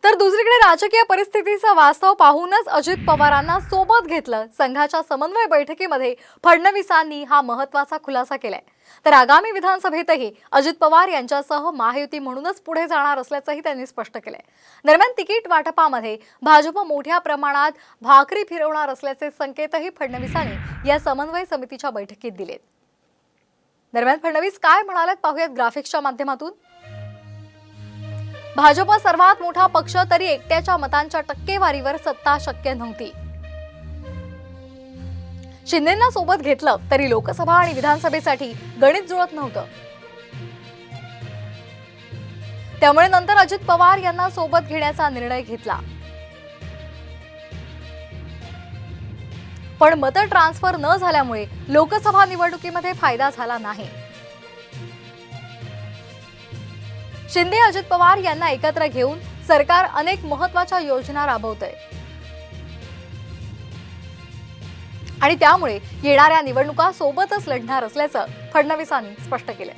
तर दुसरीकडे राजकीय परिस्थितीचा वास्तव पाहूनच अजित पवारांना सोबत घेतलं। संघाच्या समन्वय बैठकीमध्ये फडणवीसांनी हा महत्त्वाचा खुलासा केलाय। तर आगामी विधानसभेतही अजित पवार यांच्यासह महायुती म्हणूनच पुढे जाणार असल्याचंही त्यांनी स्पष्ट केलंय। दरम्यान तिकीट वाटपामध्ये भाजप मोठ्या प्रमाणात भाकरी फिरवणार असल्याचे संकेतही फडणवीसांनी या समन्वय समितीच्या बैठकीत दिलेत। दरम्यान फडणवीस काय म्हणालेत पाहूयात ग्राफिक्सच्या माध्यमातून। भाजप सर्वात मोठा पक्ष तरी एकट्याच्या मतांच्या टक्केवारीवर सत्ता शक्य नव्हती। शिंदेंना सोबत घेतलं तरी लोकसभा आणि विधानसभेसाठी गणित जुळत नव्हतं। त्यामुळे नंतर अजित पवार यांना सोबत घेण्याचा निर्णय घेतला। पण मत ट्रान्सफर न झाल्यामुळे लोकसभा निवडणुकीमध्ये फायदा झाला नाही। शिंदे अजित पवार यांना एकत्र घेऊन सरकार अनेक महत्त्वाच्या योजना राबवतंय आणि त्यामुळे येणाऱ्या निवडणुका सोबतच लढणार असल्याचं फडणवीसांनी स्पष्ट केलं।